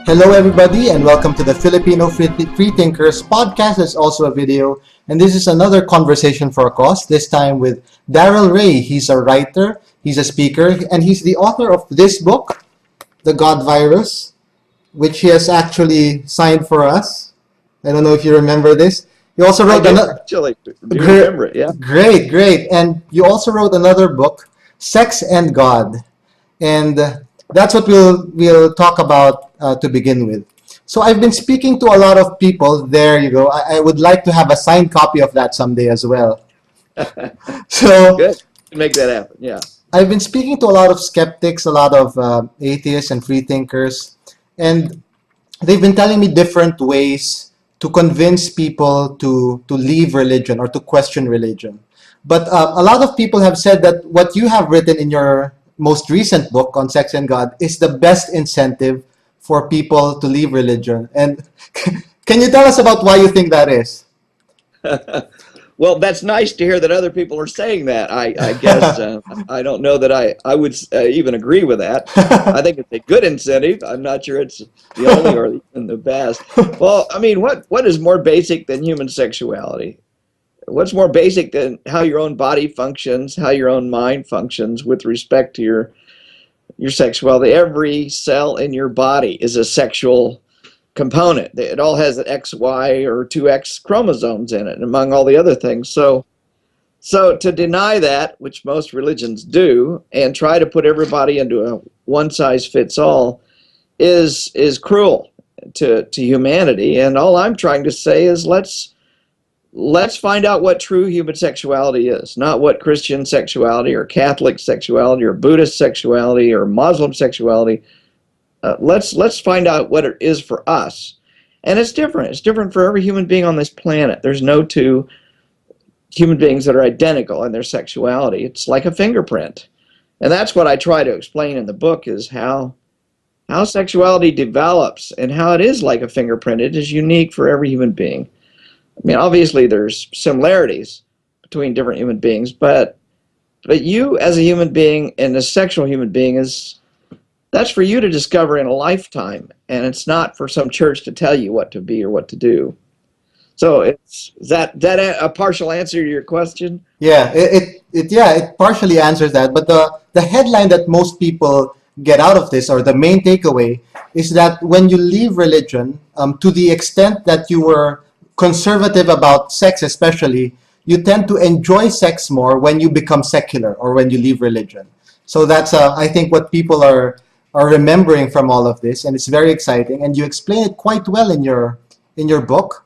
Hello everybody and welcome to the Filipino Freethinkers podcast. It's also a video, and this is another conversation for a cause, this time with Darrel Ray. He's a writer, he's a speaker, and he's the author of this book, The God Virus, which he has actually signed for us. I don't know if you remember this. You also wrote another. Actually, do you remember it? Yeah. Great. And you also wrote another book, Sex and God, and that's what we'll talk about to begin with. So I've been speaking to a lot of people. There you go. I would like to have a signed copy of that someday as well. So good. Make that happen. Yeah. I've been speaking to a lot of skeptics, a lot of atheists and free thinkers, and they've been telling me different ways to convince people to leave religion or to question religion. But a lot of people have said that what you have written in your most recent book on Sex and God is the best incentive for people to leave religion. And can you tell us about why you think that is? Well, that's nice to hear that other people are saying that. I guess I don't know that I would even agree with that. I think it's a good incentive. I'm not sure it's the only or even the best. Well, I mean, what is more basic than human sexuality? What's more basic than how your own body functions, how your own mind functions with respect to your sexuality? Every cell in your body is a sexual component. It all has an XY or 2X chromosomes in it, among all the other things. So to deny that, which most religions do, and try to put everybody into a one-size-fits-all is cruel to humanity. And all I'm trying to say is let's find out what true human sexuality is, not what Christian sexuality or Catholic sexuality or Buddhist sexuality or Muslim sexuality. Let's find out what it is for us. And it's different. It's different for every human being on this planet. There's no two human beings that are identical in their sexuality. It's like a fingerprint. And that's what I try to explain in the book, is how sexuality develops and how it is like a fingerprint. It is unique for every human being. I mean, obviously there's similarities between different human beings, but you as a human being and a sexual human being that's for you to discover in a lifetime, and it's not for some church to tell you what to be or what to do. So is that a partial answer to your question? Yeah, it partially answers that, but the headline that most people get out of this, or the main takeaway, is that when you leave religion, to the extent that you were conservative about sex especially, you tend to enjoy sex more when you become secular or when you leave religion. So that's I think what people are remembering from all of this, and it's very exciting, and you explain it quite well in your book.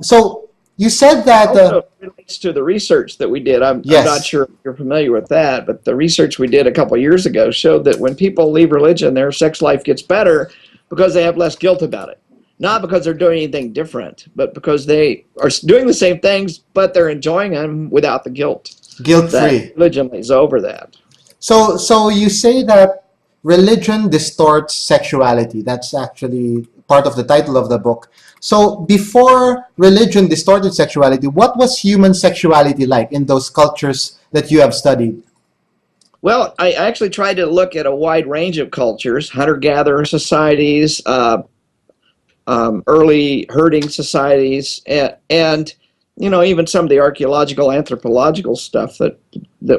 So you said that also relates to the research that we did. I'm not sure if you're familiar with that, but the research we did a couple of years ago showed that when people leave religion, their sex life gets better because they have less guilt about it. Not because they're doing anything different, but because they are doing the same things, but they're enjoying them without the guilt. Guilt-free. Religion lays over that. So you say that religion distorts sexuality. That's actually part of the title of the book. So before religion distorted sexuality, what was human sexuality like in those cultures that you have studied? Well, I actually tried to look at a wide range of cultures, hunter-gatherer societies, early herding societies, and even some of the archaeological, anthropological stuff that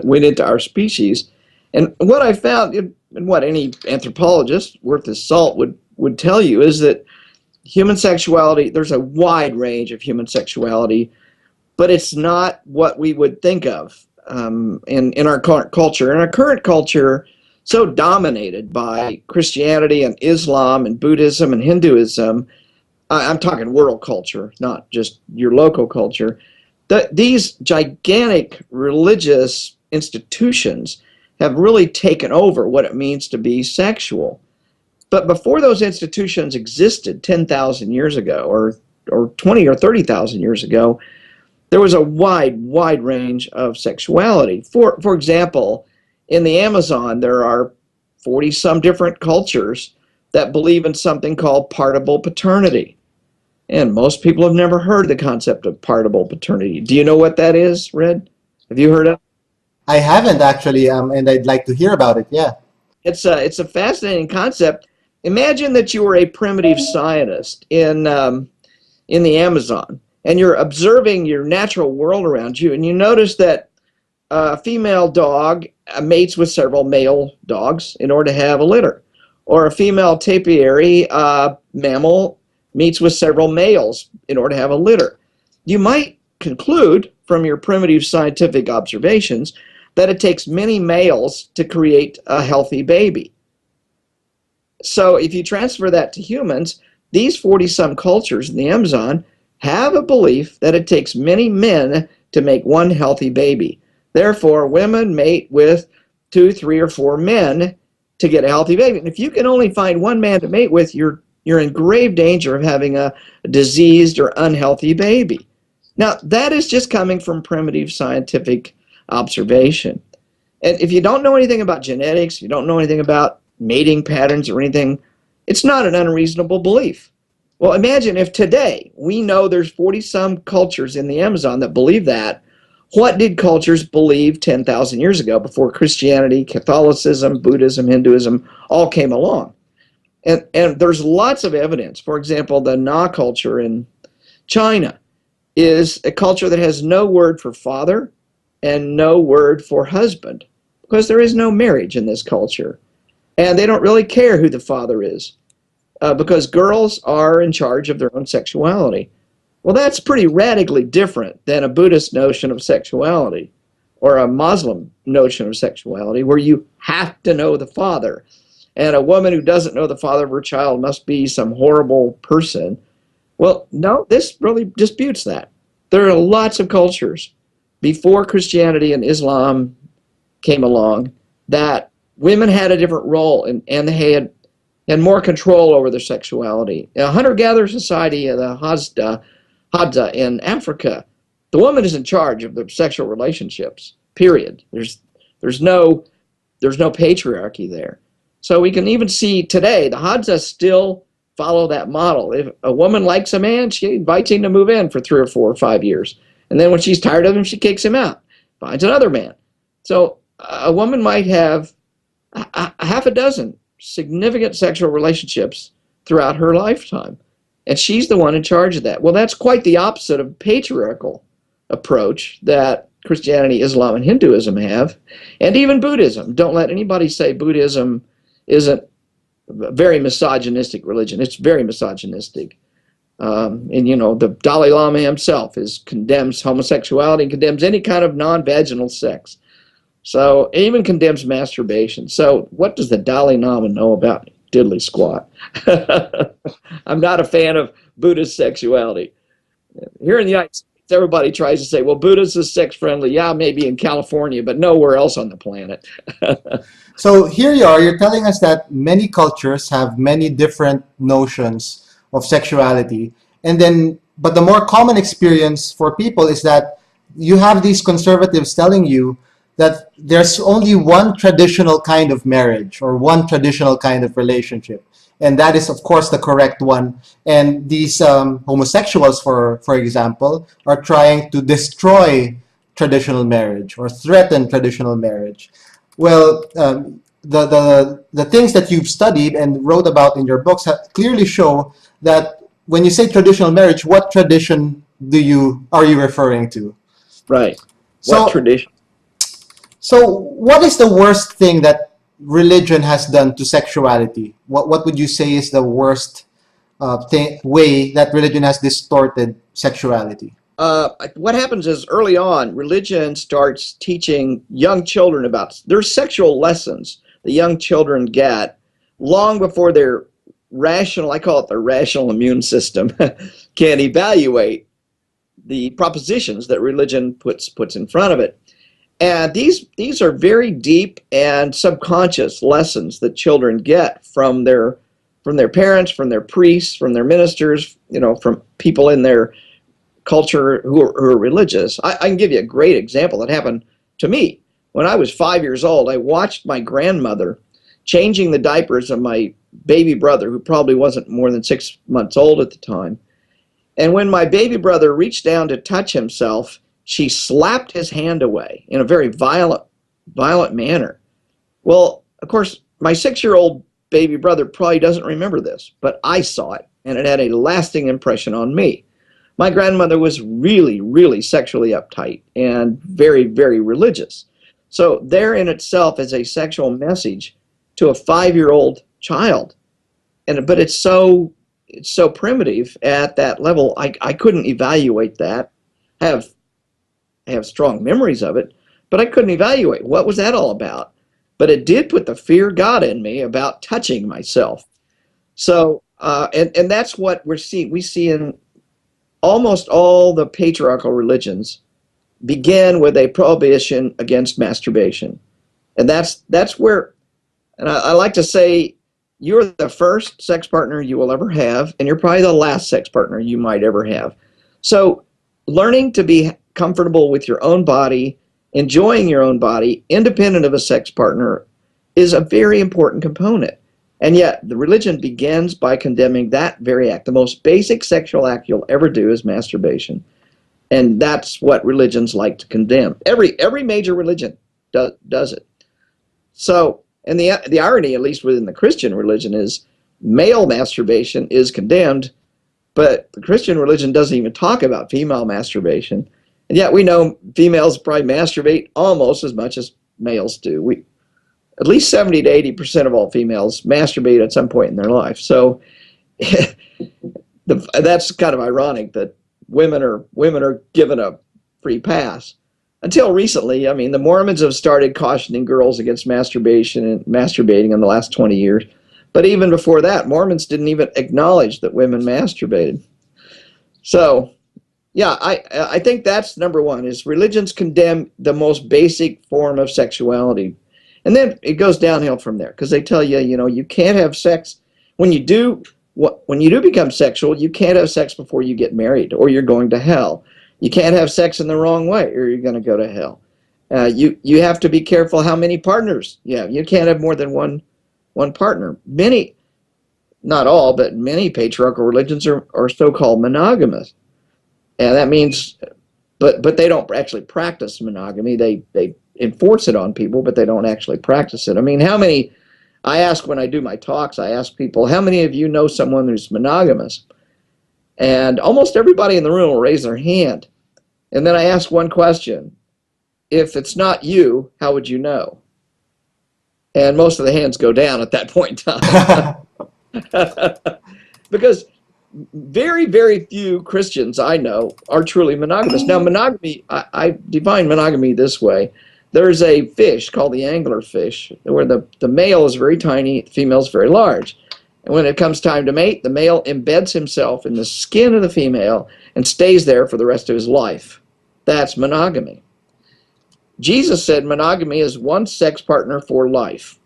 went into our species. And what I found, and what any anthropologist worth his salt would tell you, is that human sexuality, there's a wide range of human sexuality, but it's not what we would think of in our current culture. In our current culture, so dominated by Christianity and Islam and Buddhism and Hinduism, I'm talking world culture, not just your local culture, these gigantic religious institutions have really taken over what it means to be sexual. But before those institutions existed 10,000 years ago, or 20 or 30,000 years ago, there was a wide range of sexuality. For example, in the Amazon, there are 40-some different cultures that believe in something called partible paternity. And most people have never heard the concept of partible paternity. Do you know what that is, Red? Have you heard of? I haven't actually, and I'd like to hear about it. Yeah. It's a fascinating concept. Imagine that you were a primitive scientist in the Amazon, and you're observing your natural world around you, and you notice that a female dog mates with several male dogs in order to have a litter, or a female topiary mammal meets with several males in order to have a litter. You might conclude from your primitive scientific observations that it takes many males to create a healthy baby. So if you transfer that to humans, these 40-some cultures in the Amazon have a belief that it takes many men to make one healthy baby. Therefore, women mate with 2, 3, or 4 men to get a healthy baby. And if you can only find one man to mate with, you're in grave danger of having a diseased or unhealthy baby. Now, that is just coming from primitive scientific observation. And if you don't know anything about genetics, you don't know anything about mating patterns or anything, it's not an unreasonable belief. Well, imagine if today we know there's 40-some cultures in the Amazon that believe that. What did cultures believe 10,000 years ago before Christianity, Catholicism, Buddhism, Hinduism all came along? And there's lots of evidence. For example, the Na culture in China is a culture that has no word for father and no word for husband, because there is no marriage in this culture. And they don't really care who the father is, because girls are in charge of their own sexuality. Well, that's pretty radically different than a Buddhist notion of sexuality or a Muslim notion of sexuality, where you have to know the father. And a woman who doesn't know the father of her child must be some horrible person. Well, no, this really disputes that. There are lots of cultures before Christianity and Islam came along that women had a different role, and they had more control over their sexuality. A hunter-gatherer society, the Hadza in Africa, the woman is in charge of the sexual relationships, period. There's no patriarchy there. So we can even see today, the Hadza still follow that model. If a woman likes a man, she invites him to move in for 3 or 4 or 5 years. And then when she's tired of him, she kicks him out, finds another man. So a woman might have a half a dozen significant sexual relationships throughout her lifetime. And she's the one in charge of that. Well, that's quite the opposite of patriarchal approach that Christianity, Islam, and Hinduism have, and even Buddhism. Don't let anybody say Buddhism isn't a very misogynistic religion. It's very misogynistic. And, you know, the Dalai Lama himself condemns homosexuality and condemns any kind of non-vaginal sex. So, even condemns masturbation. So, what does the Dalai Lama know about diddly squat? I'm not a fan of Buddhist sexuality. Here in the United States, everybody tries to say, well, Buddhism is sex friendly. Yeah, maybe in California, but nowhere else on the planet. So here you are, you're telling us that many cultures have many different notions of sexuality. But the more common experience for people is that you have these conservatives telling you that there's only one traditional kind of marriage or one traditional kind of relationship. And that is, of course, the correct one. And these homosexuals, for example, are trying to destroy traditional marriage or threaten traditional marriage. Well, the things that you've studied and wrote about in your books clearly show that when you say traditional marriage, what tradition are you referring to? Right. What tradition? So what is the worst thing that religion has done to sexuality? What would you say is the worst way that religion has distorted sexuality? What happens is early on, religion starts teaching young children about their sexual lessons the young children get long before their rational, I call it the rational immune system, can evaluate the propositions that religion puts in front of it. And these are very deep and subconscious lessons that children get from their parents, from their priests, from their ministers, from people in their culture who are religious. I can give you a great example that happened to me. When I was 5 years old, I watched my grandmother changing the diapers of my baby brother, who probably wasn't more than 6 months old at the time. And when my baby brother reached down to touch himself, she slapped his hand away in a very violent manner. Well, of course, my 6-year-old baby brother probably doesn't remember this, but I saw it, and it had a lasting impression on me. My grandmother was really, really sexually uptight and very, very religious. So there in itself is a sexual message to a 5-year-old child. But it's so primitive at that level. I couldn't evaluate that. I have strong memories of it, but I couldn't evaluate what was that all about. But it did put the fear of God in me about touching myself. So and that's what we see in almost all the patriarchal religions begin with a prohibition against masturbation. And that's where, and I like to say, you're the first sex partner you will ever have, and you're probably the last sex partner you might ever have. So learning to be comfortable with your own body, enjoying your own body, independent of a sex partner, is a very important component. And yet, the religion begins by condemning that very act. The most basic sexual act you'll ever do is masturbation. And that's what religions like to condemn. Every major religion does it. So, and the irony, at least within the Christian religion, is male masturbation is condemned, but the Christian religion doesn't even talk about female masturbation. And yet we know females probably masturbate almost as much as males do. At least 70 to 80% of all females masturbate at some point in their life. So that's kind of ironic that women are given a free pass. Until recently, I mean, the Mormons have started cautioning girls against masturbation and masturbating in the last 20 years. But even before that, Mormons didn't even acknowledge that women masturbated. So, yeah, I think that's number one, is religions condemn the most basic form of sexuality. And then it goes downhill from there, because they tell you, you can't have sex. When you do become sexual, you can't have sex before you get married, or you're going to hell. You can't have sex in the wrong way, or you're going to go to hell. You have to be careful how many partners you have. You can't have more than one partner. Many, not all, but many patriarchal religions are so-called monogamous. And that means, but they don't actually practice monogamy. They enforce it on people, but they don't actually practice it. I mean, I ask when I do my talks, I ask people, how many of you know someone who's monogamous? And almost everybody in the room will raise their hand. And then I ask one question: if it's not you, how would you know? And most of the hands go down at that point in time. Because very, very few Christians I know are truly monogamous. Now, monogamy, I define monogamy this way. There's a fish called the anglerfish, where the male is very tiny, the female is very large. And when it comes time to mate, the male embeds himself in the skin of the female and stays there for the rest of his life. That's monogamy. Jesus said monogamy is one sex partner for life.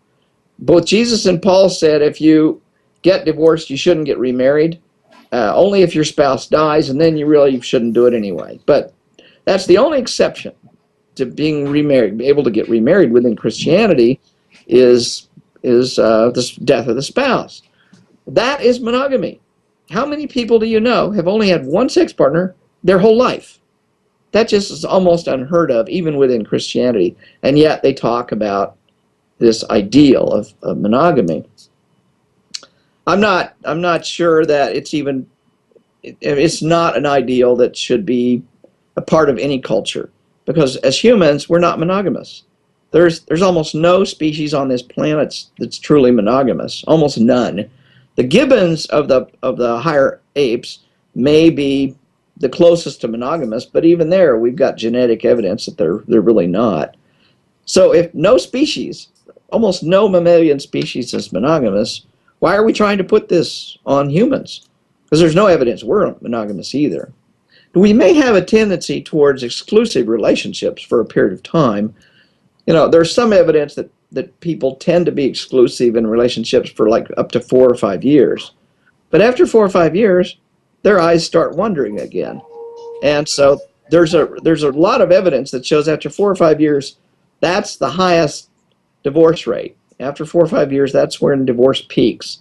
Both Jesus and Paul said if you get divorced, you shouldn't get remarried. Only if your spouse dies, and then you really shouldn't do it anyway. But that's the only exception to being remarried, able to get remarried within Christianity, is the death of the spouse. That is monogamy. How many people do you know have only had one sex partner their whole life? That just is almost unheard of, even within Christianity. And yet they talk about this ideal of monogamy. I'm not sure that it's not an ideal that should be a part of any culture, because as humans, we're not monogamous. There's almost no species on this planet that's truly monogamous, almost none. The gibbons of the higher apes may be the closest to monogamous, but even there, we've got genetic evidence that they're really not. So if no species, almost no mammalian species is monogamous, why are we trying to put this on humans? Because there's no evidence we're monogamous either. We may have a tendency towards exclusive relationships for a period of time. There's some evidence that people tend to be exclusive in relationships for like up to 4 or 5 years. But after 4 or 5 years, their eyes start wandering again. And so there's a lot of evidence that shows after 4 or 5 years, that's the highest divorce rate. After 4 or 5 years, that's when divorce peaks.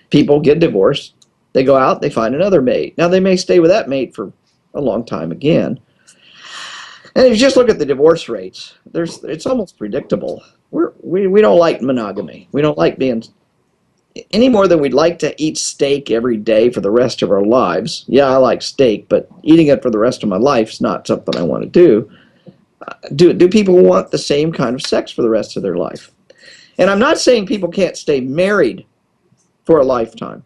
People get divorced, they go out, they find another mate. Now they may stay with that mate for a long time again. And if you just look at the divorce rates, it's almost predictable. We don't like monogamy. We don't like being any more than we'd like to eat steak every day for the rest of our lives. Yeah, I like steak, but eating it for the rest of my life is not something I want to do. Do people want the same kind of sex for the rest of their life? And I'm not saying people can't stay married for a lifetime.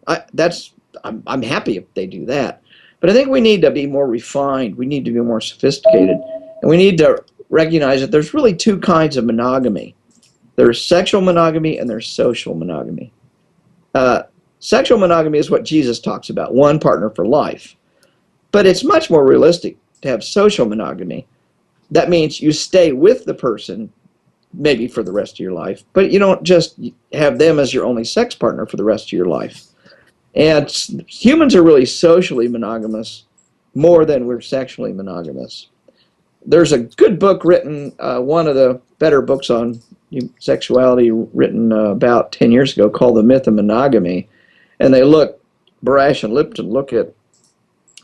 I'm happy if they do that. But I think we need to be more refined. We need to be more sophisticated. And we need to recognize that there's really two kinds of monogamy. There's sexual monogamy and there's social monogamy. Sexual monogamy is what Jesus talks about, one partner for life. But it's much more realistic to have social monogamy. That means you stay with the person maybe for the rest of your life, but you don't just have them as your only sex partner for the rest of your life. And humans are really socially monogamous more than we're sexually monogamous. There's a good book written, one of the better books on sexuality written about 10 years ago, called The Myth of Monogamy. And they look, Barash and Lipton look at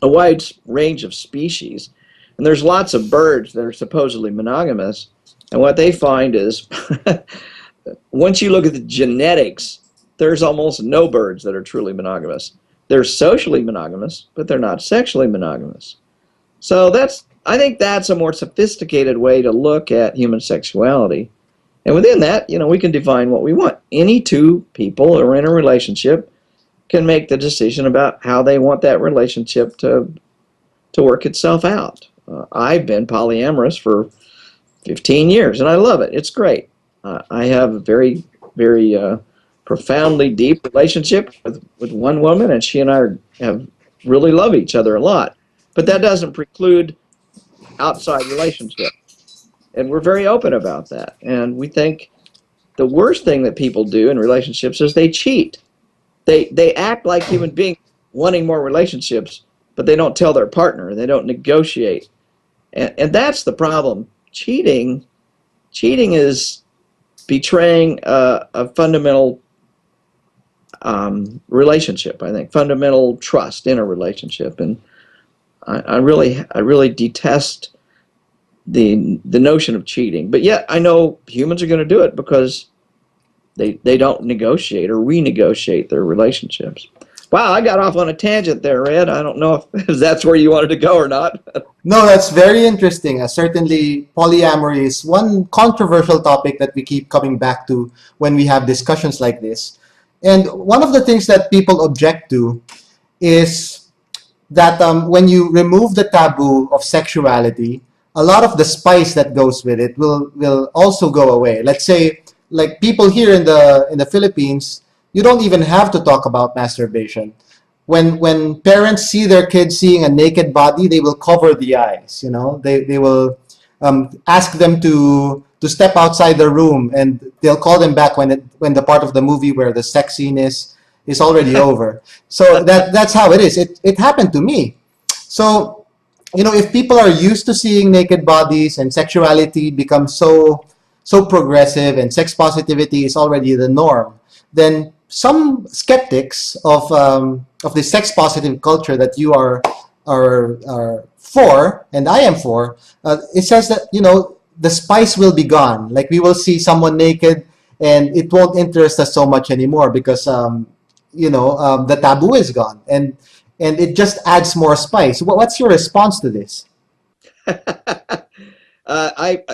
a wide range of species. And there's lots of birds that are supposedly monogamous. And what they find is, once you look at the genetics, there's almost no birds that are truly monogamous. They're socially monogamous, but they're not sexually monogamous. So I think that's a more sophisticated way to look at human sexuality. And within that, we can define what we want. Any two people who are in a relationship can make the decision about how they want that relationship to work itself out. I've been polyamorous for 15 years, and I love it. It's great. I have a very, very profoundly deep relationship with one woman, and she and I have really love each other a lot. But that doesn't preclude outside relationships. And we're very open about that. And we think the worst thing that people do in relationships is they cheat. They act like human beings wanting more relationships, but they don't tell their partner. They don't negotiate. And that's the problem. Cheating is betraying a fundamental relationship, I think, fundamental trust in a relationship. And I really detest the notion of cheating. But yet I know humans are going to do it because they don't negotiate or renegotiate their relationships. Wow, I got off on a tangent there, Red. I don't know if that's where you wanted to go or not. No, that's very interesting. Certainly, polyamory is one controversial topic that we keep coming back to when we have discussions like this. And one of the things that people object to is that when you remove the taboo of sexuality, a lot of the spice that goes with it will also go away. Let's say, like people here in the Philippines, you don't even have to talk about masturbation. When parents see their kids seeing a naked body, they will cover the eyes. They will ask them to step outside the room, and they'll call them back when the part of the movie where the sex scene is already over. So that's how it is. It happened to me. So if people are used to seeing naked bodies and sexuality becomes so progressive and sex positivity is already the norm, then some skeptics of the sex positive culture that you are for, and I am for, it says that the spice will be gone. Like we will see someone naked, and it won't interest us so much anymore because the taboo is gone, and it just adds more spice. What's your response to this?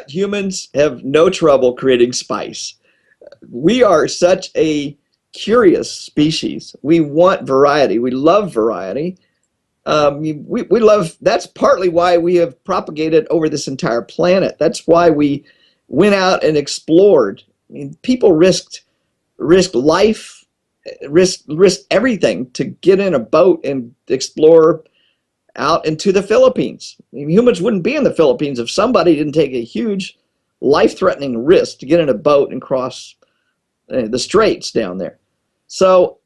Humans have no trouble creating spice. We are such a curious species. We want variety. We love variety. We love. That's partly why we have propagated over this entire planet. That's why we went out and explored. I mean, people risked life, risked everything to get in a boat and explore out into the Philippines. I mean, humans wouldn't be in the Philippines if somebody didn't take a huge life-threatening risk to get in a boat and cross the straits down there. So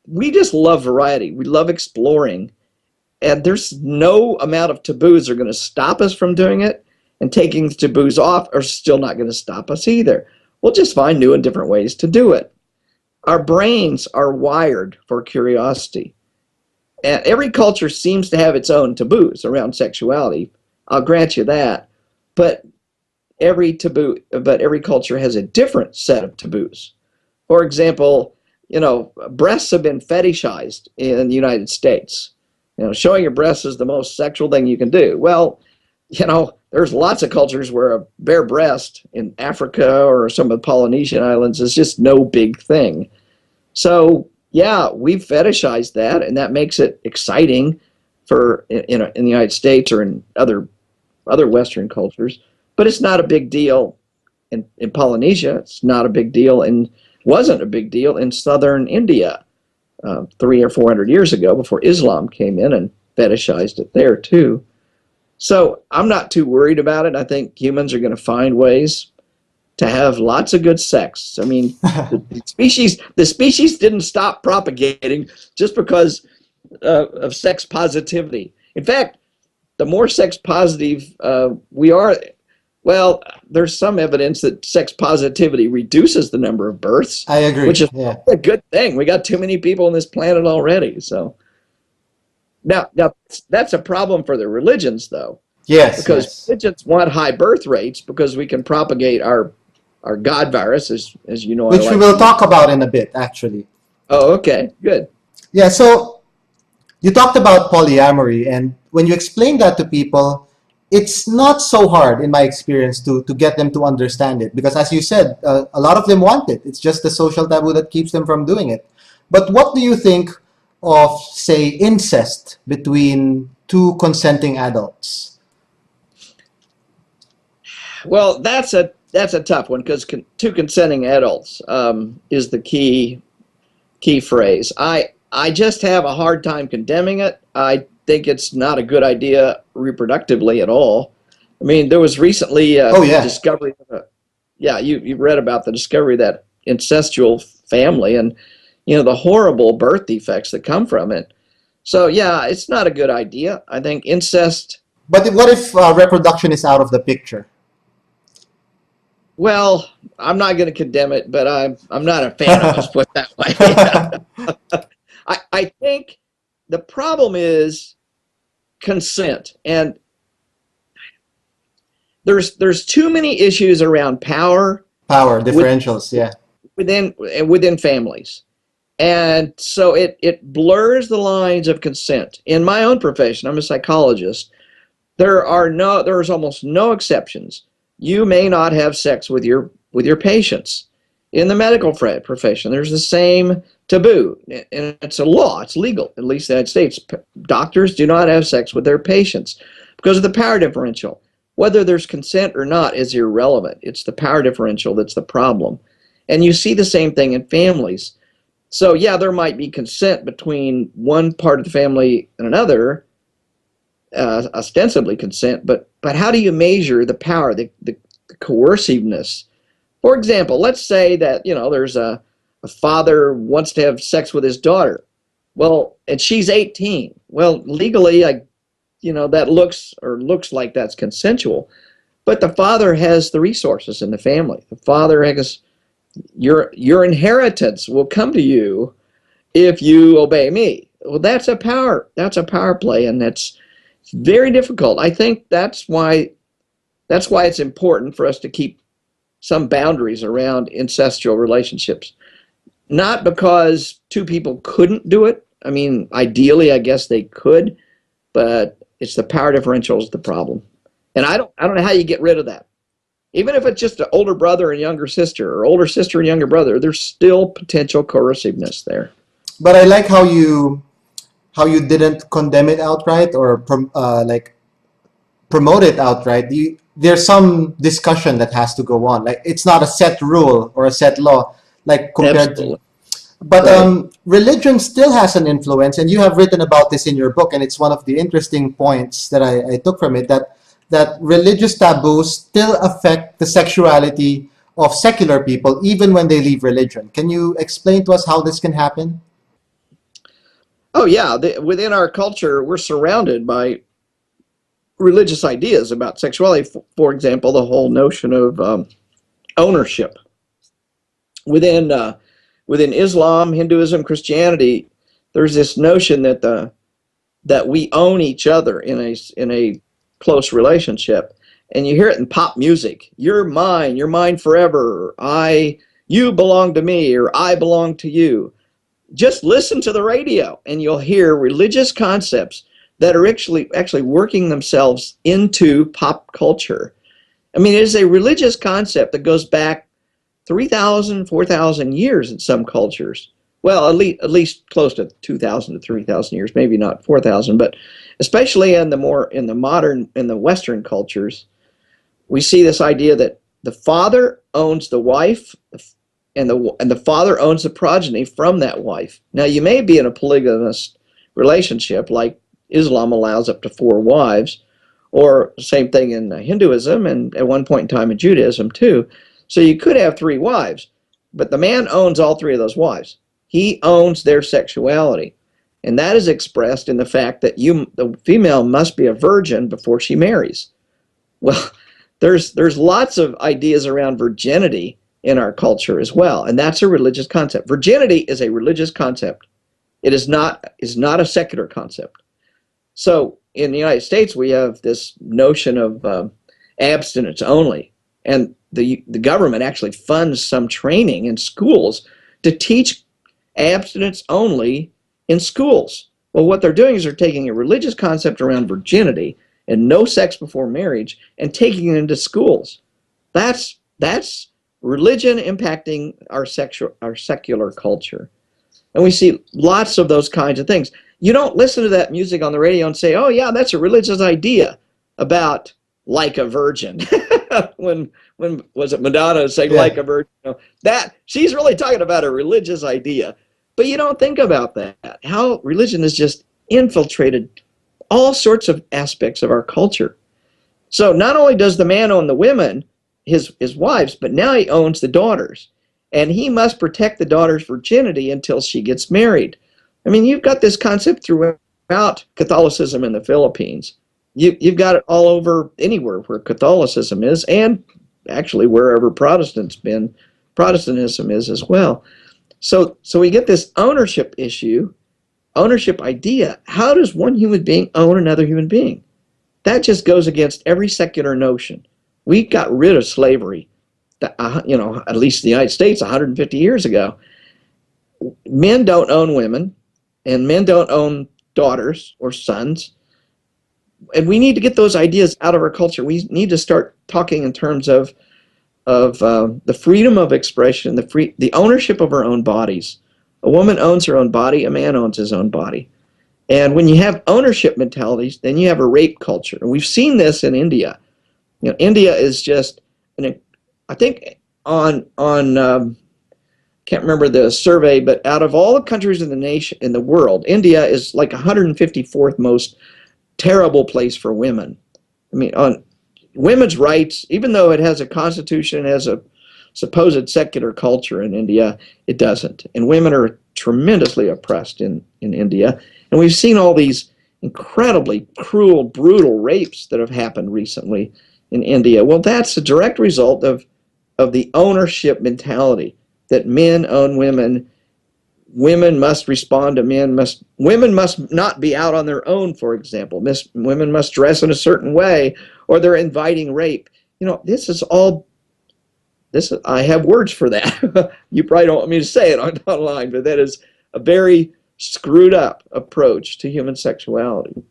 we just love variety. We love exploring. And there's no amount of taboos that are going to stop us from doing it. And taking the taboos off are still not going to stop us either. We'll just find new and different ways to do it. Our brains are wired for curiosity. And every culture seems to have its own taboos around sexuality. I'll grant you that. but every culture has a different set of taboos. For example, breasts have been fetishized in the United States. Showing your breasts is the most sexual thing you can do. Well, there's lots of cultures where a bare breast in Africa or some of the Polynesian islands is just no big thing. So, yeah, we've fetishized that, and that makes it exciting for in the United States or in other Western cultures. But it's not a big deal in Polynesia. It's not a big deal wasn't a big deal in southern India 300 or 400 years ago, before Islam came in and fetishized it there too. So I'm not too worried about it. I think humans are going to find ways to have lots of good sex. I mean, the species didn't stop propagating just because of sex positivity. In fact, the more sex positive we are, well, there's some evidence that sex positivity reduces the number of births. I agree. Which is a good thing. We got too many people on this planet already. So now that's a problem for the religions, though. Yes. Because religions want high birth rates because we can propagate our God virus, as you know. Which we will talk about in a bit, actually. Oh, okay. Good. Yeah, so you talked about polyamory, and when you explain that to people, it's not so hard, in my experience, to get them to understand it. Because as you said, a lot of them want it. It's just the social taboo that keeps them from doing it. But what do you think of, say, incest between two consenting adults? Well, that's a tough one, because two consenting adults is the key phrase. I just have a hard time condemning it. I think it's not a good idea reproductively at all. I mean, there was recently a discovery. You read about the discovery of that incestual family and, the horrible birth defects that come from it. So, yeah, it's not a good idea. I think incest. But what if reproduction is out of the picture? Well, I'm not going to condemn it, but I'm not a fan of it, put it that way. I think the problem is consent, and there's too many issues around power differentials, within families, and so it blurs the lines of consent. In my own profession, I'm a psychologist. There's almost no exceptions. You may not have sex with your patients. In the medical profession, there's the same taboo, and it's a law, it's legal, at least in the United States. Doctors do not have sex with their patients because of the power differential. Whether there's consent or not is irrelevant. It's the power differential that's the problem. And you see the same thing in families. So yeah, there might be consent between one part of the family and another, ostensibly consent, but how do you measure the power, the coerciveness? For example, let's say that, there's a father wants to have sex with his daughter. Well, and she's 18. Well, legally, that looks like that's consensual. But the father has the resources in the family. The father has your inheritance will come to you if you obey me. Well, that's a power play, and that's very difficult. I think that's why it's important for us to keep some boundaries around incestual relationships. Not because two people couldn't do it. I mean, ideally, I guess they could, but it's the power differential is the problem. And I don't know how you get rid of that. Even if it's just an older brother and younger sister, or older sister and younger brother, there's still potential coerciveness there. But I like how you didn't condemn it outright or promote it outright. There's some discussion that has to go on. Like, it's not a set rule or a set law, like compared Absolutely. to. But religion still has an influence, and you have written about this in your book, and it's one of the interesting points that I took from it, that religious taboos still affect the sexuality of secular people even when they leave religion. Can you explain to us how this can happen? Oh yeah, within our culture, we're surrounded by religious ideas about sexuality. For example, the whole notion of ownership. Within Islam, Hinduism, Christianity, there's this notion that we own each other in a close relationship, and you hear it in pop music. You're mine forever. You belong to me, or I belong to you. Just listen to the radio and you'll hear religious concepts that are actually working themselves into pop culture. I mean, it is a religious concept that goes back 3,000, 4,000 years in some cultures. Well, at least close to 2,000 to 3,000 years, maybe not 4,000, but especially in the Western cultures, we see this idea that the father owns the wife, and the father owns the progeny from that wife. Now, you may be in a polygamous relationship, like Islam allows up to 4 wives, or same thing in Hinduism, and at one point in time in Judaism too. So you could have 3 wives, but the man owns all 3 of those wives. He owns their sexuality, and that is expressed in the fact that the female must be a virgin before she marries. Well, there's lots of ideas around virginity in our culture as well, and that's a religious concept. Virginity is a religious concept. It is not a secular concept. So in the United States, we have this notion of abstinence only, and the government actually funds some training in schools to teach abstinence only in schools. Well, what they're doing is they're taking a religious concept around virginity and no sex before marriage and taking it into schools. That's religion impacting our secular culture. And we see lots of those kinds of things. You don't listen to that music on the radio and say, oh yeah, that's a religious idea about like a virgin. when was it Madonna saying like a virgin? You know, that she's really talking about a religious idea. But you don't think about that. How religion has just infiltrated all sorts of aspects of our culture. So not only does the man own the women, his wives, but now he owns the daughters. And he must protect the daughter's virginity until she gets married. I mean, you've got this concept throughout Catholicism in the Philippines. You've got it all over anywhere where Catholicism is, and actually wherever Protestantism is as well. So we get this ownership issue, ownership idea. How does one human being own another human being? That just goes against every secular notion. We got rid of slavery, at least in the United States 150 years ago. Men don't own women, and men don't own daughters or sons. And we need to get those ideas out of our culture. We need to start talking in terms of the freedom of expression, the ownership of our own bodies. A woman owns her own body, a man owns his own body. And when you have ownership mentalities, then you have a rape culture. And we've seen this in India. You know, India is just, I think on can't remember the survey, but out of all the countries in the world, India is like 154th most terrible place for women. I mean, on women's rights, even though it has a constitution, has a supposed secular culture in India, it doesn't. And women are tremendously oppressed in India. And we've seen all these incredibly cruel, brutal rapes that have happened recently in India. Well, that's a direct result of the ownership mentality that men own women. Women must respond to men. Women must not be out on their own, for example. Women must dress in a certain way, or they're inviting rape. You know, I have words for that. You probably don't want me to say it online, but that is a very screwed up approach to human sexuality.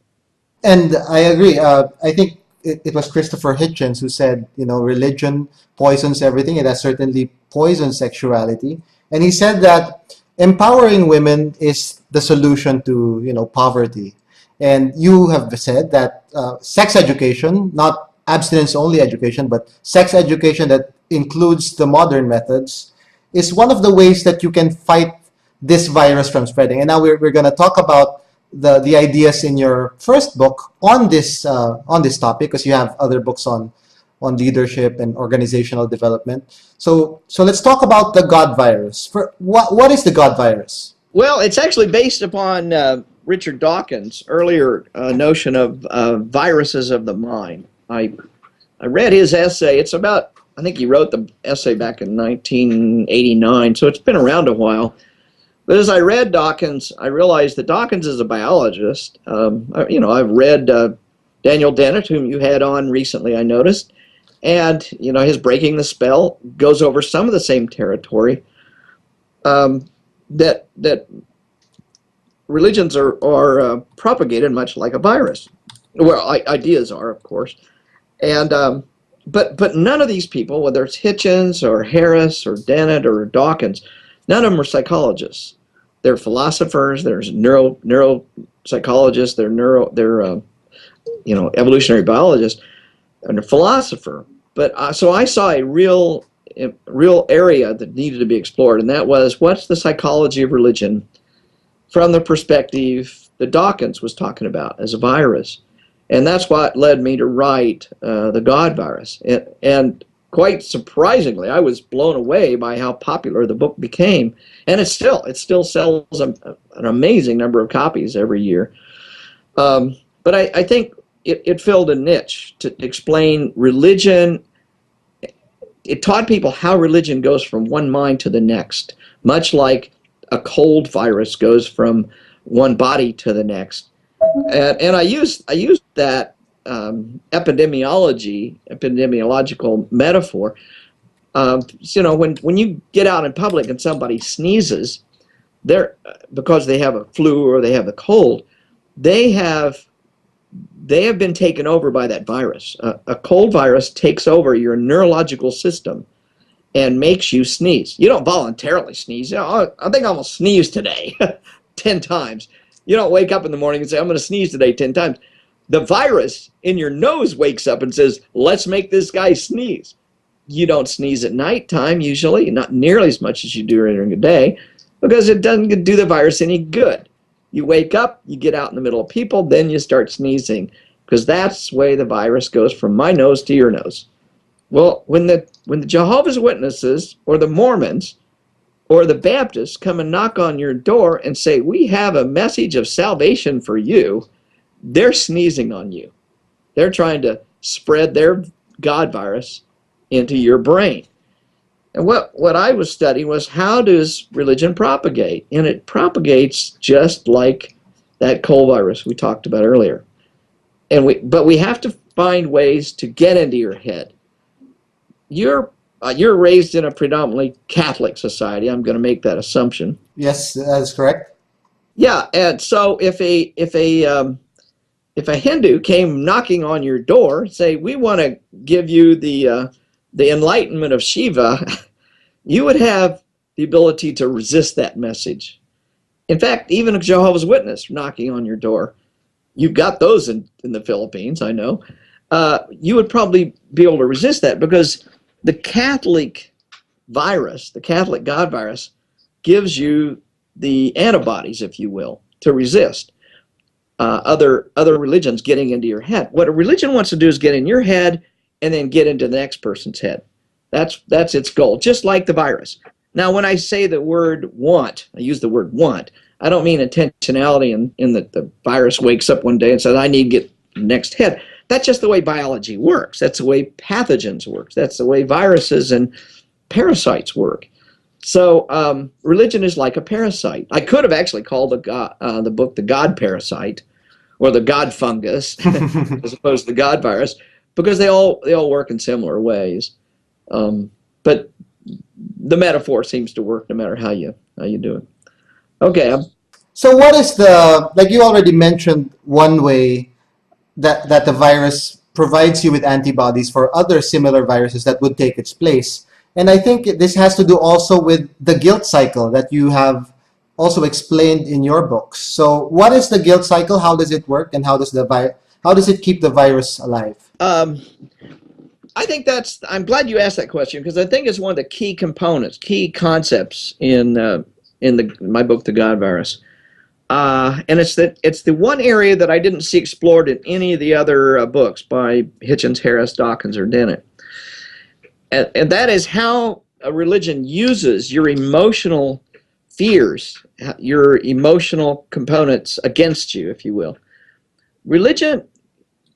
And I agree. I think it was Christopher Hitchens who said, religion poisons everything. It has certainly poisoned sexuality. And he said that empowering women is the solution to, poverty. And you have said that sex education, not abstinence-only education, but sex education that includes the modern methods, is one of the ways that you can fight this virus from spreading. And now we're going to talk about the ideas in your first book on this topic, because you have other books on leadership and organizational development. So let's talk about the God virus. What is the God virus? Well, it's actually based upon Richard Dawkins' earlier notion of viruses of the mind. I read his essay. It's about, I think he wrote the essay back in 1989, so it's been around a while. But as I read Dawkins, I realized that Dawkins is a biologist. I've read Daniel Dennett, whom you had on recently, I noticed. And, you know, his Breaking the Spell goes over some of the same territory that religions are propagated much like a virus. Well, ideas are, of course. And but none of these people, whether it's Hitchens or Harris or Dennett or Dawkins, none of them are psychologists. They're philosophers. There's neuropsychologists. They're you know, evolutionary biologists and a philosopher. But so I saw a real area that needed to be explored, and that was, what's the psychology of religion from the perspective that Dawkins was talking about as a virus. And that's what led me to write The God Virus. And quite surprisingly, I was blown away by how popular the book became. And it still sells an amazing number of copies every year. But I think it filled a niche to explain religion. It taught people how religion goes from one mind to the next, much like a cold virus goes from one body to the next. And I used that epidemiological metaphor. You know, when you get out in public and somebody sneezes, because they have a flu or they have a cold, they have been taken over by that virus. A cold virus takes over your neurological system and makes you sneeze. You don't voluntarily sneeze. You know, I think I'm going to sneeze today 10 times. You don't wake up in the morning and say, I'm going to sneeze today 10 times. The virus in your nose wakes up and says, let's make this guy sneeze. You don't sneeze at nighttime usually, not nearly as much as you do during the day, because it doesn't do the virus any good. You wake up, you get out in the middle of people, then you start sneezing, because that's the way the virus goes from my nose to your nose. Well, when the Jehovah's Witnesses or the Mormons or the Baptists come and knock on your door and say, we have a message of salvation for you, they're sneezing on you. They're trying to spread their God virus into your brain. And what I was studying was, how does religion propagate? And it propagates just like that cold virus we talked about earlier. But we have to find ways to get into your head. You're raised in a predominantly Catholic society. I'm going to make that assumption. Yes, that is correct. Yeah, and so if a Hindu came knocking on your door, say, we want to give you the enlightenment of Shiva, you would have the ability to resist that message. In fact, even a Jehovah's Witness knocking on your door, you've got those in the Philippines, I know, you would probably be able to resist that, because the Catholic virus, the Catholic God virus, gives you the antibodies, if you will, to resist other religions getting into your head. What a religion wants to do is get in your head and then get into the next person's head. That's its goal, just like the virus. Now, when I say the word want, I use the word want, I don't mean intentionality in that the virus wakes up one day and says, I need to get next head. That's just the way biology works. That's the way pathogens work. That's the way viruses and parasites work. So religion is like a parasite. I could have actually called the book The God Parasite, or The God Fungus, as opposed to the God Virus, because they all work in similar ways. But the metaphor seems to work no matter how you do it. Okay. So what is like you already mentioned, one way that the virus provides you with antibodies for other similar viruses that would take its place. And I think this has to do also with the guilt cycle that you have also explained in your books. So what is the guilt cycle? How does it work? And how does it keep the virus alive? I think I'm glad you asked that question, because I think it's one of the key components, key concepts in my book, The God Virus. And it's the one area that I didn't see explored in any of the other books by Hitchens, Harris, Dawkins, or Dennett. And that is how a religion uses your emotional fears, your emotional components against you, if you will. Religion,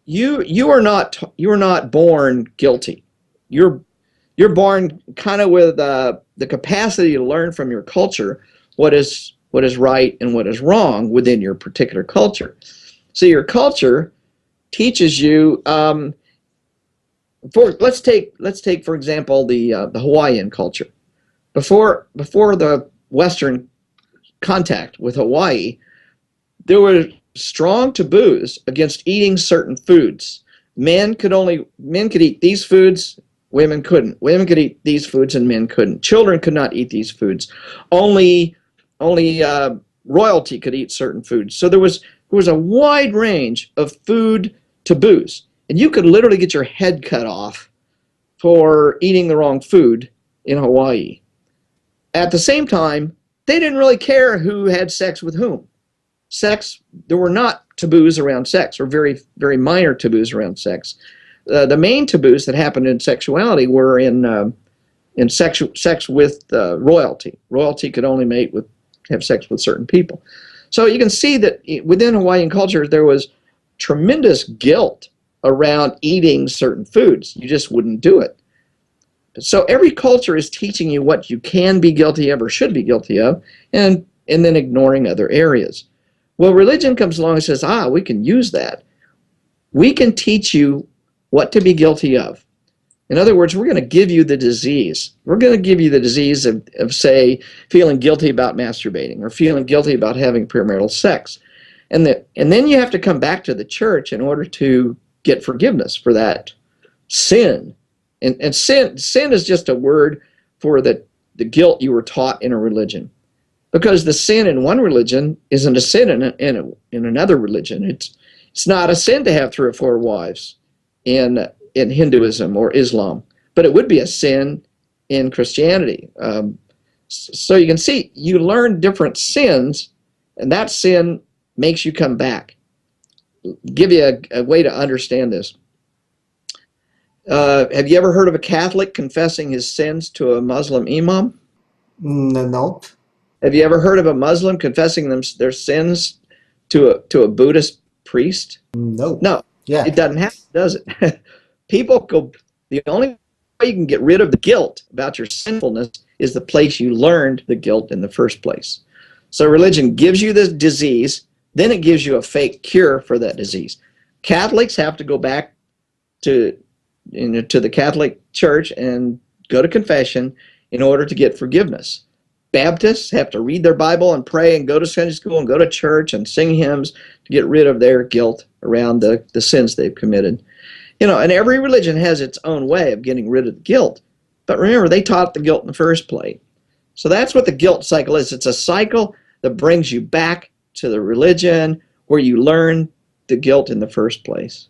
you are not born guilty. You're born kind of with the capacity to learn from your culture what is right and what is wrong within your particular culture. So your culture teaches you. Let's take for example the Hawaiian culture. Before the Western contact with Hawaii, there were strong taboos against eating certain foods. Men could eat these foods, women couldn't. Women could eat these foods and men couldn't. Children could not eat these foods. Only royalty could eat certain foods. So there was a wide range of food taboos, and you could literally get your head cut off for eating the wrong food in Hawaii. At the same time, they didn't really care who had sex with whom. There were not taboos around sex, or very, very minor taboos around sex. The main taboos that happened in sexuality were in sex with royalty. Royalty could only have sex with certain people. So you can see that within Hawaiian culture, there was tremendous guilt around eating certain foods. You just wouldn't do it. So every culture is teaching you what you can be guilty of or should be guilty of, and then ignoring other areas. Well, religion comes along and says, we can use that. We can teach you what to be guilty of. In other words, we're going to give you the disease. We're going to give you the disease of, say, feeling guilty about masturbating or feeling guilty about having premarital sex. And then you have to come back to the church in order to get forgiveness for that sin. And sin is just a word for the guilt you were taught in a religion. Because the sin in one religion isn't a sin in another religion. It's not a sin to have 3 or 4 wives in Hinduism or Islam, but it would be a sin in Christianity. So you can see, you learn different sins, and that sin makes you come back. Give you a way to understand this. Have you ever heard of a Catholic confessing his sins to a Muslim imam? No. Have you ever heard of a Muslim confessing their sins to a Buddhist priest? No. No. Yeah. It doesn't happen, does it? People go, the only way you can get rid of the guilt about your sinfulness is the place you learned the guilt in the first place. So religion gives you the disease, then it gives you a fake cure for that disease. Catholics have to go back to the Catholic Church and go to confession in order to get forgiveness. Baptists have to read their Bible and pray and go to Sunday school and go to church and sing hymns to get rid of their guilt around the sins they've committed. And every religion has its own way of getting rid of the guilt. But remember, they taught the guilt in the first place. So that's what the guilt cycle is. It's a cycle that brings you back to the religion where you learn the guilt in the first place.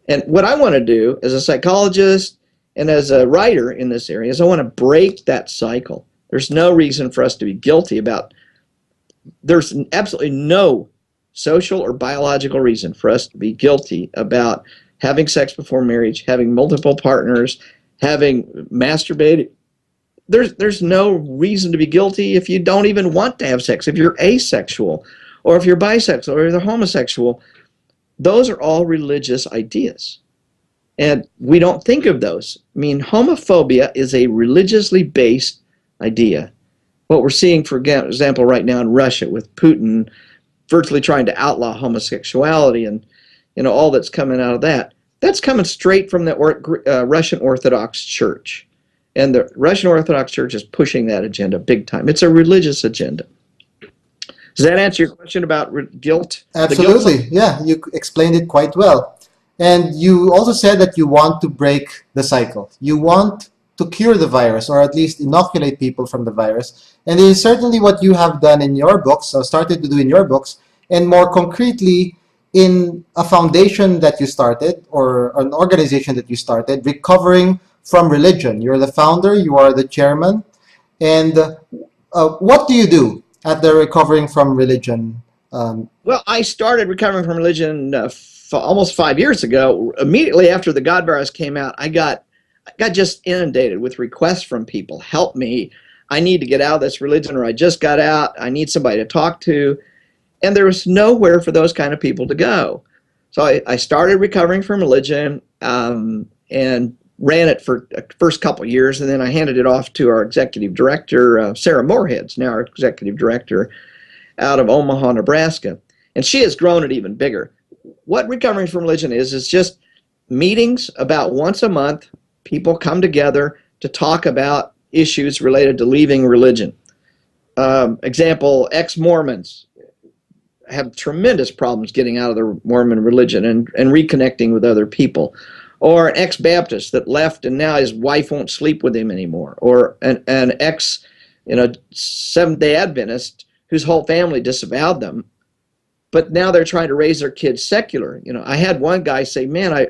And what I want to do as a psychologist and as a writer in this area is I want to break that cycle. There's no reason for us to be guilty there's absolutely no social or biological reason for us to be guilty about having sex before marriage, having multiple partners, having masturbated. There's no reason to be guilty if you don't even want to have sex, if you're asexual, or if you're bisexual, or you're homosexual. Those are all religious ideas. And we don't think of those. I mean, homophobia is a religiously based idea. What we're seeing, for example, right now in Russia with Putin virtually trying to outlaw homosexuality and all that's coming out of that's coming straight from the Russian Orthodox Church. And the Russian Orthodox Church is pushing that agenda big time. It's a religious agenda. Does that answer your question about guilt? Absolutely. Yeah, you explained it quite well. And you also said that you want to break the cycle. You want to cure the virus, or at least inoculate people from the virus. And it is certainly what you have done in your books, or started to do in your books, and more concretely in a foundation that you started, or an organization that you started, Recovering from Religion. You're the founder, you are the chairman. And what do you do at the Recovering from Religion? Well, I started Recovering from Religion almost 5 years ago. Immediately after the God virus came out, I got just inundated with requests from people. Help me. I need to get out of this religion, or I just got out. I need somebody to talk to. And there was nowhere for those kind of people to go. So I started Recovering from Religion and ran it for the first couple of years, and then I handed it off to our executive director, Sarah Moorhead's now our executive director out of Omaha, Nebraska. And she has grown it even bigger. what recovering from religion is just meetings about once a month. People come together to talk about issues related to leaving religion. Example, ex-Mormons have tremendous problems getting out of the Mormon religion and reconnecting with other people. Or an ex-Baptist that left and now his wife won't sleep with him anymore. Or an ex, Seventh-day Adventist whose whole family disavowed them, but now they're trying to raise their kids secular. I had one guy say, man,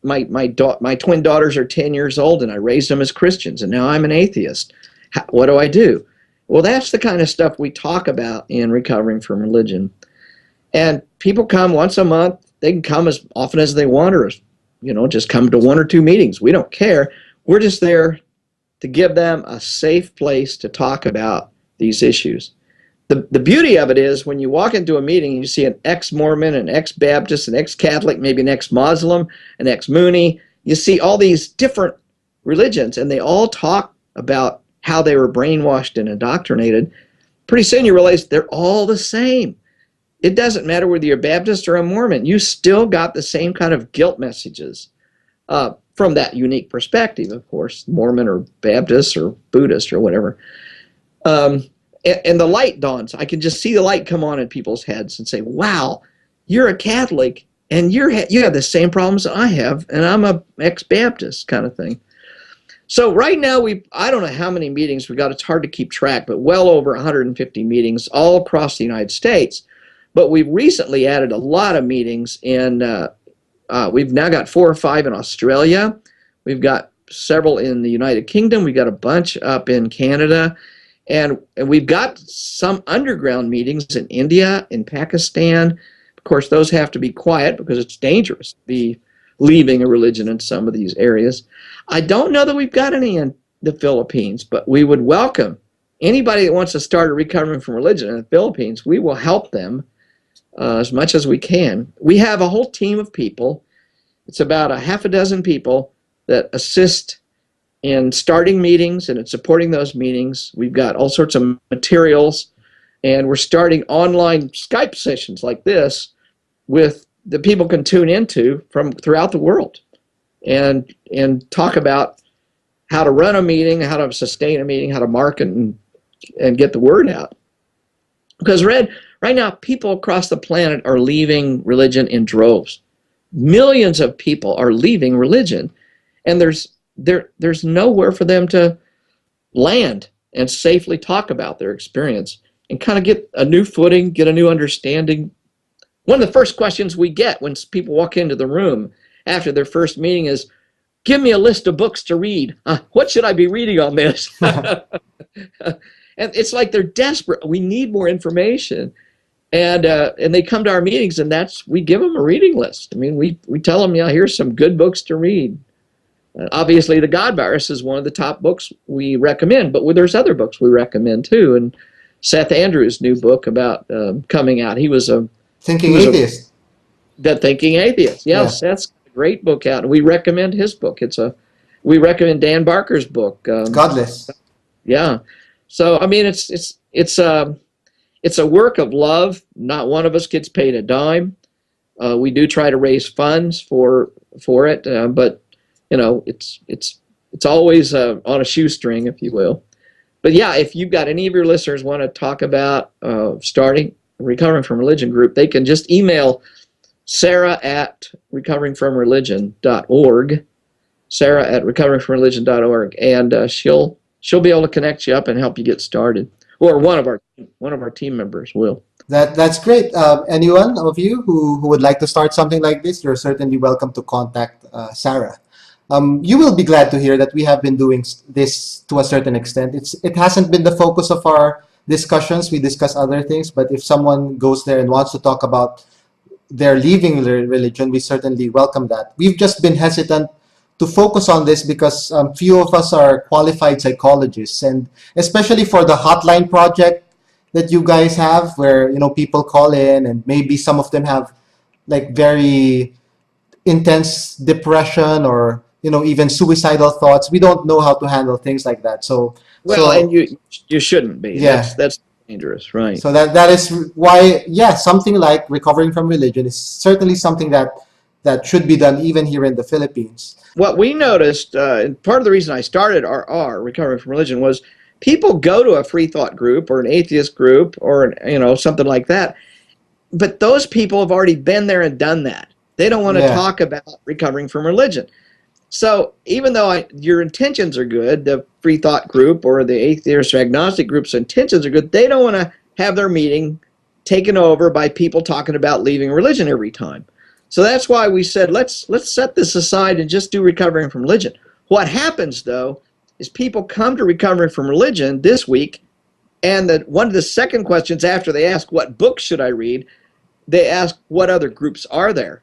my twin daughters are 10 years old and I raised them as Christians and now I'm an atheist. What do I do? Well, that's the kind of stuff we talk about in recovering from religion. And people come once a month. They can come as often as they want, or just come to 1 or 2 meetings. We don't care. We're just there to give them a safe place to talk about these issues. The beauty of it is when you walk into a meeting and you see an ex-Mormon, an ex-Baptist, an ex-Catholic, maybe an ex-Muslim, an ex-Mooney, you see all these different religions and they all talk about how they were brainwashed and indoctrinated. Pretty soon you realize they're all the same. It doesn't matter whether you're Baptist or a Mormon. You still got the same kind of guilt messages from that unique perspective, of course, Mormon or Baptist or Buddhist or whatever. And the light dawns. I can just see the light come on in people's heads and say, wow, you're a Catholic and you have the same problems I have, and I'm a ex-Baptist kind of thing. So right now, I don't know how many meetings we got. It's hard to keep track, but well over 150 meetings all across the United States. But we've recently added a lot of meetings, and we've now got 4 or 5 in Australia. We've got several in the United Kingdom. We've got a bunch up in Canada. And we've got some underground meetings in India, in Pakistan. Of course, those have to be quiet because it's dangerous to be leaving a religion in some of these areas. I don't know that we've got any in the Philippines, but we would welcome anybody that wants to start recovering from religion in the Philippines. We will help them as much as we can. We have a whole team of people. It's about a half a dozen people that assist in starting meetings and in supporting those meetings. We've got all sorts of materials, and we're starting online Skype sessions like this with the people can tune into from throughout the world and talk about how to run a meeting, how to sustain a meeting, how to market and get the word out. Because right now, people across the planet are leaving religion in droves. Millions of people are leaving religion, and there's nowhere for them to land and safely talk about their experience and kind of get a new footing, get a new understanding. One of the first questions we get when people walk into the room after their first meeting is, give me a list of books to read. What should I be reading on this? And it's like they're desperate. We need more information. And they come to our meetings, and we give them a reading list. I mean, we tell them, here's some good books to read. Obviously, The God Virus is one of the top books we recommend, but there's other books we recommend too. And Seth Andrews' new book about coming out, he was a Thinking Atheist. The Thinking Atheist. Yeah, Seth's got a great book out, and we recommend his book. We recommend Dan Barker's book. Godless. Yeah. So I mean, it's a work of love. Not one of us gets paid a dime. We do try to raise funds for it, but it's always on a shoestring, if you will. But yeah, if you've got any of your listeners want to talk about starting a Recovering from Religion group, they can just email Sarah at recoveringfromreligion.org, Sarah at recoveringfromreligion.org, and she'll be able to connect you up and help you get started. Or one of our team members will. That's great. Anyone of you who would like to start something like this, you're certainly welcome to contact Sarah. You will be glad to hear that we have been doing this to a certain extent. It hasn't been the focus of our discussions. We discuss other things, but if someone goes there and wants to talk about their leaving religion, we certainly welcome that. We've just been hesitant to focus on this because few of us are qualified psychologists, and especially for the hotline project that you guys have, where people call in and maybe some of them have like very intense depression or even suicidal thoughts. We don't know how to handle things like that. And you shouldn't be. Yeah. That's dangerous, right? So that is why, yeah, something like recovering from religion is certainly something that should be done even here in the Philippines. What we noticed, and part of the reason I started our Recovering from Religion, was people go to a free thought group or an atheist group or something like that, but those people have already been there and done that. They don't want to Yeah. talk about recovering from religion. So even though your intentions are good, the free thought group or the atheist or agnostic group's intentions are good, they don't want to have their meeting taken over by people talking about leaving religion every time. So that's why we said, let's set this aside and just do recovering from religion. What happens, though, is people come to recovering from religion this week, and one of the second questions after they ask, what books should I read, they ask, what other groups are there?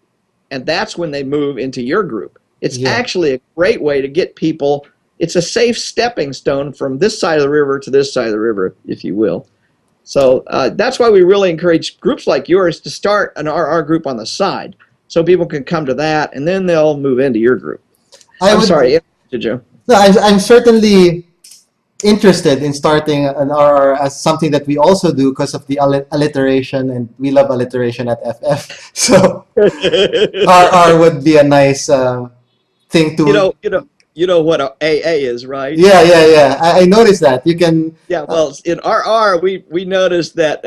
And that's when they move into your group. It's actually a great way to get people. It's a safe stepping stone from this side of the river to this side of the river, if you will. So that's why we really encourage groups like yours to start an RR group on the side, so people can come to that, and then they'll move into your group. I'm sorry, did you? No, I'm certainly interested in starting an RR as something that we also do because of the alliteration, and we love alliteration at FF. So RR would be a nice thing to. You know what a AA is, right? Yeah. I noticed that you can. Yeah, well, in RR we noticed that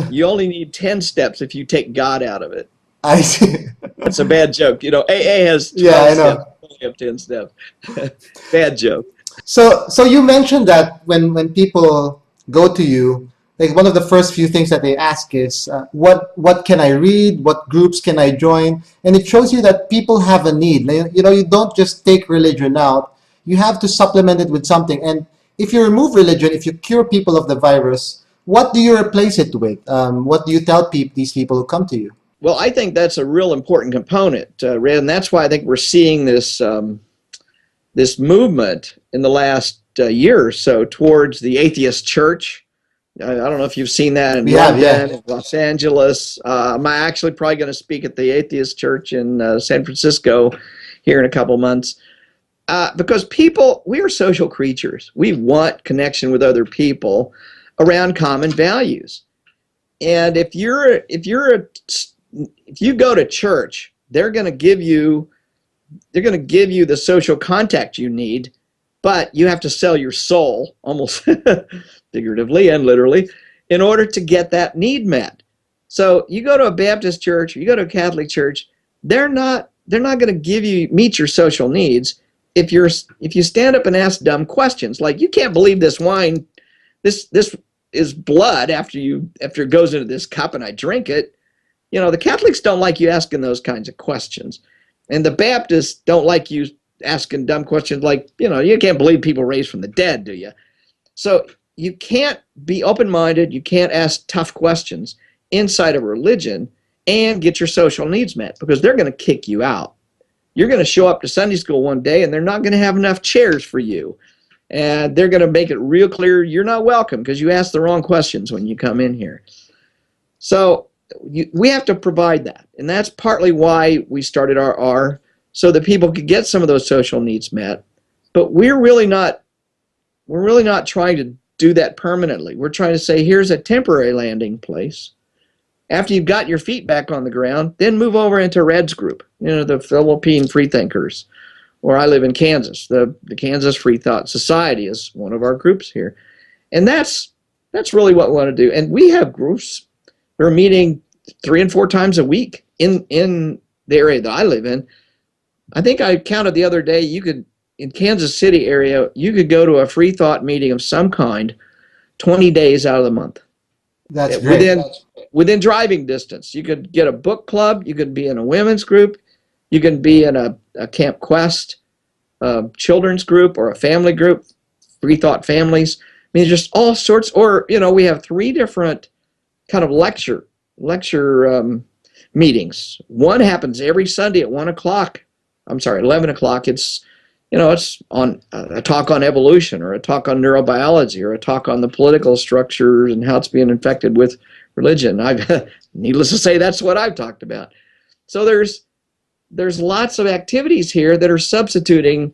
you only need 10 steps if you take God out of it. I see. It's a bad joke. AA has 12 I know. steps. We only have 10 steps. Bad joke. So you mentioned that when people go to you, like one of the first few things that they ask is, what can I read? What groups can I join? And it shows you that people have a need. You don't just take religion out. You have to supplement it with something. And if you remove religion, if you cure people of the virus, what do you replace it with? What do you tell these people who come to you? Well, I think that's a real important component, Red, and that's why I think we're seeing this this movement in the last year or so towards the atheist church. I don't know if you've seen that in London, in Los Angeles. I'm actually probably going to speak at the atheist church in San Francisco here in a couple months. Because we are social creatures. We want connection with other people around common values. And if you go to church, they're going to give you the social contact you need, but you have to sell your soul, almost figuratively and literally, in order to get that need met. So you go to a Baptist church, or you go to a Catholic church, they're not going to meet your social needs if you stand up and ask dumb questions like, you can't believe this wine, this is blood after it goes into this cup and I drink it. The Catholics don't like you asking those kinds of questions. And the Baptists don't like you asking dumb questions like, you can't believe people raised from the dead, do you? So you can't be open-minded, you can't ask tough questions inside of religion and get your social needs met, because they're going to kick you out. You're going to show up to Sunday school one day and they're not going to have enough chairs for you. And they're going to make it real clear you're not welcome because you asked the wrong questions when you come in here. So we have to provide that. And that's partly why we started RR, so that people could get some of those social needs met. But we're really not trying to do that permanently. We're trying to say, here's a temporary landing place. After you've got your feet back on the ground, then move over into Red's group, the Philippine Freethinkers. Or I live in Kansas. The Kansas Free Thought Society is one of our groups here. And that's really what we want to do. And we have groups that are meeting 3 and 4 times a week in the area that I live in. I think I counted the other day, in Kansas City area, you could go to a free thought meeting of some kind 20 days out of the month. That's great. Within driving distance. You could get a book club, you could be in a women's group, you can be in a Camp Quest children's group or a family group, free thought families. I mean, just all sorts. Or, we have 3 different kind of lecture meetings. One happens every Sunday at 11 o'clock. It's on a talk on evolution, or a talk on neurobiology, or a talk on the political structure and how it's being infected with religion. Needless to say, that's what I've talked about. So there's lots of activities here that are substituting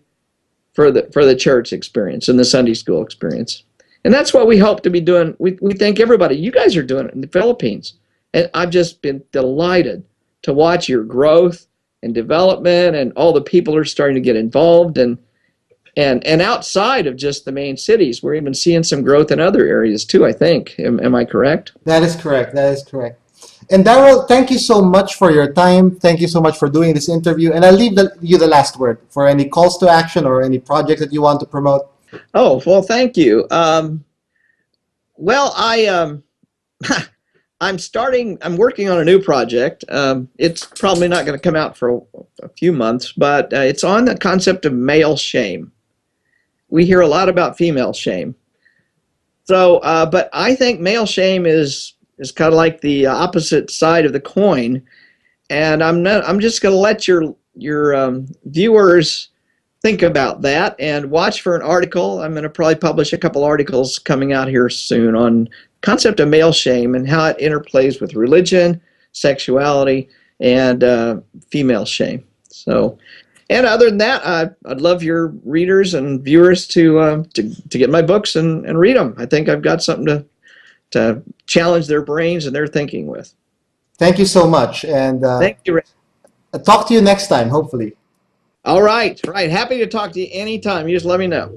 for the church experience and the Sunday school experience. And that's what we hope to be doing. We thank everybody. You guys are doing it in the Philippines. And I've just been delighted to watch your growth and development, and all the people are starting to get involved. And outside of just the main cities, we're even seeing some growth in other areas too, I think. Am I correct? That is correct. That is correct. And Darrel, thank you so much for your time. Thank you so much for doing this interview. And I'll leave you the last word for any calls to action or any projects that you want to promote. Oh, well, thank you. Well, I'm working on a new project. It's probably not going to come out for a few months, but it's on the concept of male shame. We hear a lot about female shame. So, but I think male shame is kind of like the opposite side of the coin. And I'm just going to let your viewers think about that and watch for an article. I'm going to probably publish a couple articles coming out here soon on concept of male shame and how it interplays with religion, sexuality, and female shame. So, and other than that, I'd love your readers and viewers to get my books and read them. I think I've got something to challenge their brains and their thinking with. Thank you so much. And thank you, Ray. Talk to you next time, hopefully. All right. Happy to talk to you anytime. You just let me know.